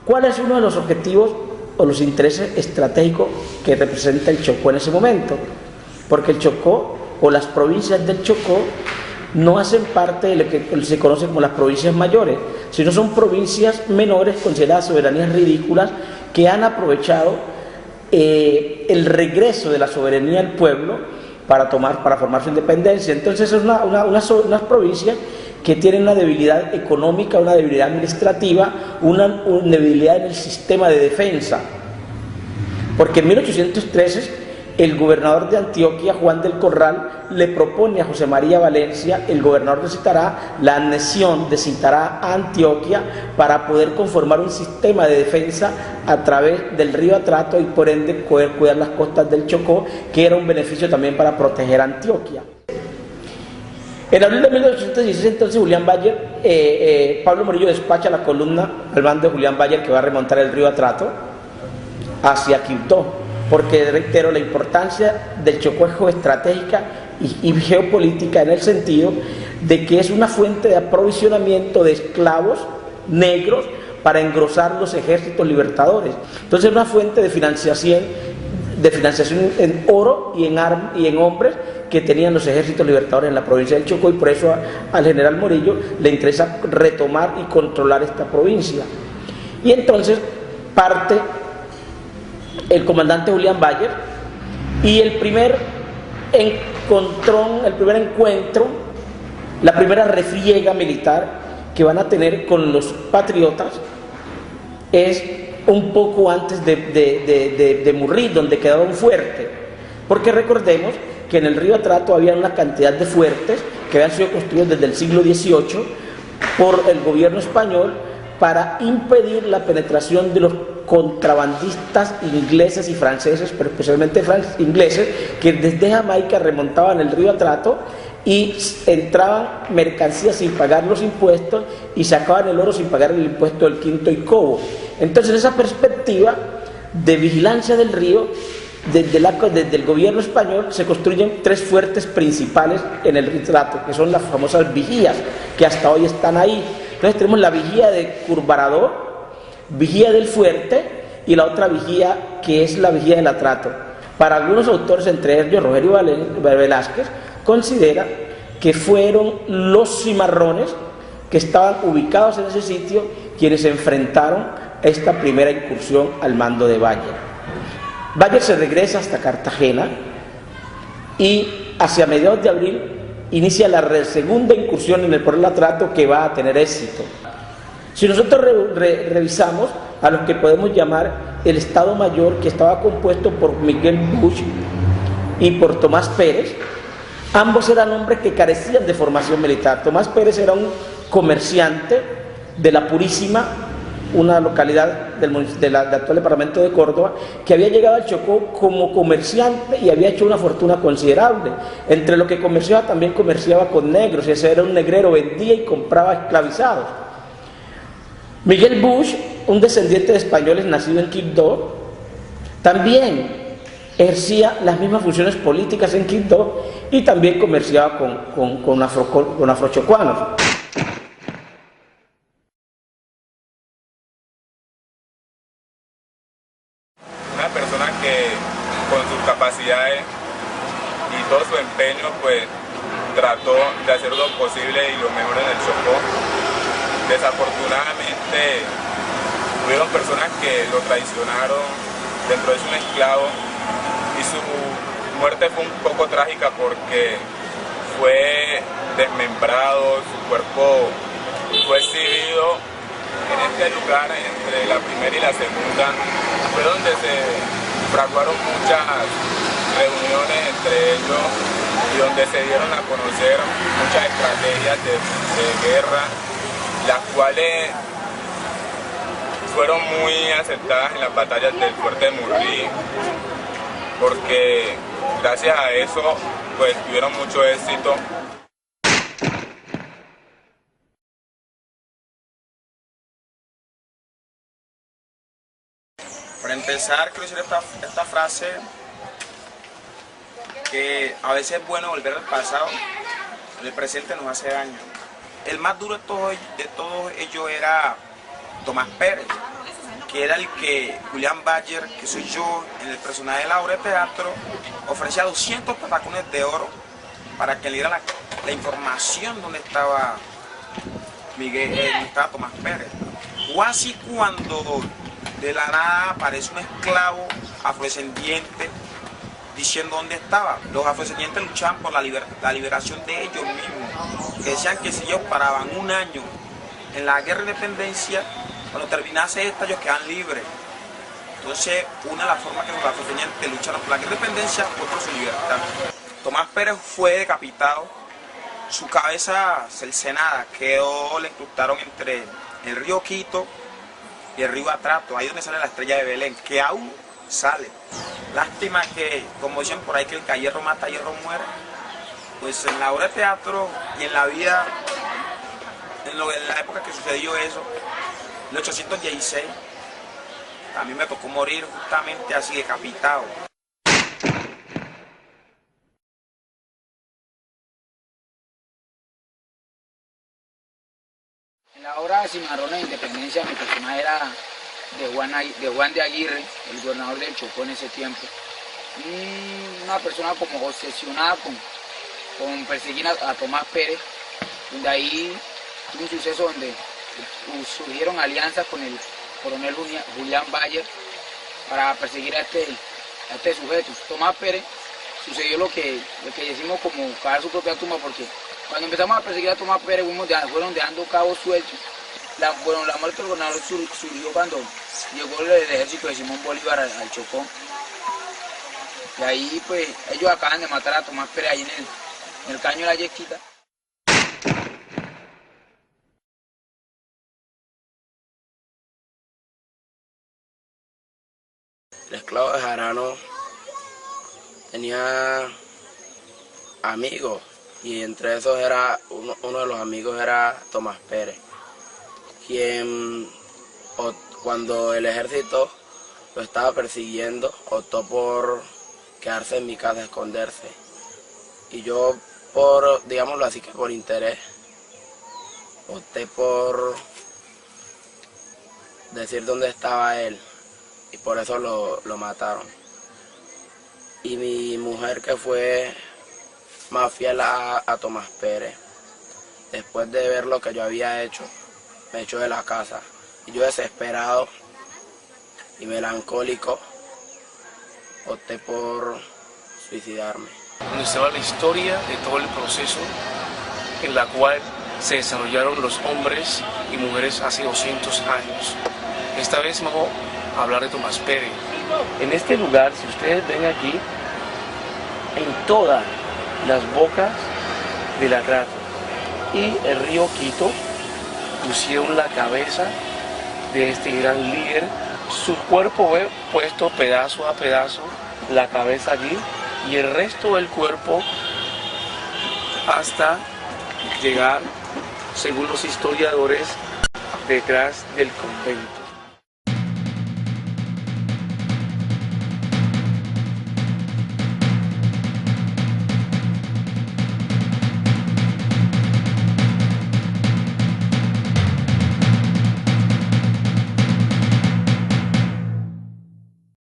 ¿Cuál es uno de los objetivos o los intereses estratégicos que representa el Chocó en ese momento? Porque el Chocó o las provincias del Chocó no hacen parte de lo que se conoce como las provincias mayores, sino son provincias menores consideradas soberanías ridículas que han aprovechado el regreso de la soberanía del pueblo para formar su independencia. Entonces es unas provincias que tienen una debilidad económica, una debilidad administrativa, una debilidad en el sistema de defensa. Porque en 1813 el gobernador de Antioquia, Juan del Corral, le propone a José María Valencia, el gobernador de Citará, la anexión de Citará a Antioquia para poder conformar un sistema de defensa a través del río Atrato y por ende poder cuidar las costas del Chocó, que era un beneficio también para proteger a Antioquia. En abril de 1816, entonces, Pablo Morillo despacha la columna al mando de Julián Bayer, que va a remontar el río Atrato hacia Quibdó, porque, reitero, la importancia del Chocó es geoestratégica y geopolítica en el sentido de que es una fuente de aprovisionamiento de esclavos negros para engrosar los ejércitos libertadores. Entonces es una fuente de financiación en oro y en hombres que tenían los ejércitos libertadores en la provincia del Chocó, y por eso al general Morillo le interesa retomar y controlar esta provincia. Y entonces parte el comandante Julián Bayer y el primer encuentro, la primera refriega militar que van a tener con los patriotas es un poco antes de Murrí, donde quedaba un fuerte, porque recordemos que en el río Atrato había una cantidad de fuertes que habían sido construidos desde el siglo XVIII por el gobierno español para impedir la penetración de los contrabandistas ingleses y franceses, pero especialmente ingleses, que desde Jamaica remontaban el río Atrato y entraban mercancías sin pagar los impuestos y sacaban el oro sin pagar el impuesto del quinto y cobo. Entonces, en esa perspectiva de vigilancia del río, desde el gobierno español se construyen tres fuertes principales en el río Atrato, que son las famosas vigías, que hasta hoy están ahí. Entonces tenemos la vigía de Curvarador, vigía del fuerte, y la otra vigía que es la vigía del Atrato. Para algunos autores, entre ellos Rogerio Velázquez, considera que fueron los cimarrones que estaban ubicados en ese sitio quienes se enfrentaron a esta primera incursión al mando de Bayer. Bayer se regresa hasta Cartagena y hacia mediados de abril inicia la segunda incursión en el por el Atrato, que va a tener éxito. Si nosotros revisamos a lo que podemos llamar el Estado Mayor, que estaba compuesto por Miguel Busch y por Tomás Pérez, ambos eran hombres que carecían de formación militar. Tomás Pérez era un comerciante de La Purísima, una localidad del actual departamento de Córdoba, que había llegado al Chocó como comerciante y había hecho una fortuna considerable. Entre lo que comerciaba, también comerciaba con negros, ese era un negrero, vendía y compraba esclavizados. Miguel Busch, un descendiente de españoles nacido en Quibdó, también ejercía las mismas funciones políticas en Quibdó y también comerciaba con afrochocuanos. Una persona que con sus capacidades y todo su empeño pues trató de hacer lo posible y lo mejor en el Chocó. Desafortunadamente hubieron personas que lo traicionaron, dentro de eso un esclavo, y su muerte fue un poco trágica porque fue desmembrado, su cuerpo fue exhibido en este lugar entre la primera y la segunda. Fue donde se fraguaron muchas reuniones entre ellos y donde se dieron a conocer muchas estrategias de guerra, las cuales fueron muy aceptadas en las batallas del fuerte de Murrí, porque gracias a eso pues tuvieron mucho éxito. Para empezar, quiero decir esta frase, que a veces es bueno volver al pasado, el presente nos hace daño. El más duro de todos ellos era Tomás Pérez. que era el que Julián Bayer, que soy yo, en el personaje de la obra de teatro, ofrecía 200 patacones de oro para que le diera la información donde estaba Tomás Pérez. O así cuando de la nada aparece un esclavo afrodescendiente diciendo dónde estaba. Los afrodescendientes luchaban por la liberación de ellos mismos, que decían que si ellos paraban un año en la guerra de independencia, cuando terminase esta ellos quedan libres. Entonces, una de las formas que los afrodescendientes lucharon por la guerra de independencia fue por su libertad. Tomás Pérez fue decapitado, su cabeza cercenada quedó, le incrustaron entre el río Quito y el río Atrato, ahí donde sale la estrella de Belén, que aún sale. Lástima que, como dicen por ahí, que el que a hierro mata, a hierro muere. Pues en la obra de teatro y en la vida, en la época que sucedió eso, en 1816, a mí me tocó morir justamente así, decapitado. En la obra Cimarrones de Independencia, mi personaje era de Juan de Aguirre, el gobernador del Chocó en ese tiempo. Una persona como obsesionada con perseguir a Tomás Pérez, donde ahí tuvo un suceso donde surgieron alianzas con el coronel Julián Bayer para perseguir a este sujeto. Tomás Pérez sucedió lo que decimos como cavar su propia tumba, porque cuando empezamos a perseguir a Tomás Pérez fueron dejando cabos sueltos. La muerte del gobernador surgió cuando llegó el ejército de Simón Bolívar al Chocó. Y ahí pues ellos acaban de matar a Tomás Pérez ahí en el caño de la Yesquita. El esclavo de Jarano tenía amigos y entre esos uno de los amigos era Tomás Pérez, quien cuando el ejército lo estaba persiguiendo optó por quedarse en mi casa a esconderse. Y yo, digámoslo así, que por interés, opté por decir dónde estaba él y por eso lo mataron. Y mi mujer, que fue más fiel a Tomás Pérez, después de ver lo que yo había hecho, me echó de la casa. Y yo, desesperado y melancólico, opté por suicidarme. Donde se va la historia de todo el proceso en la cual se desarrollaron los hombres y mujeres hace 200 años. Esta vez vamos a hablar de Tomás Pérez. En este lugar, si ustedes ven aquí, en todas las bocas del Atrato y el río Quito pusieron la cabeza de este gran líder. Su cuerpo fue puesto pedazo a pedazo, la cabeza allí y el resto del cuerpo hasta llegar, según los historiadores, detrás del convento.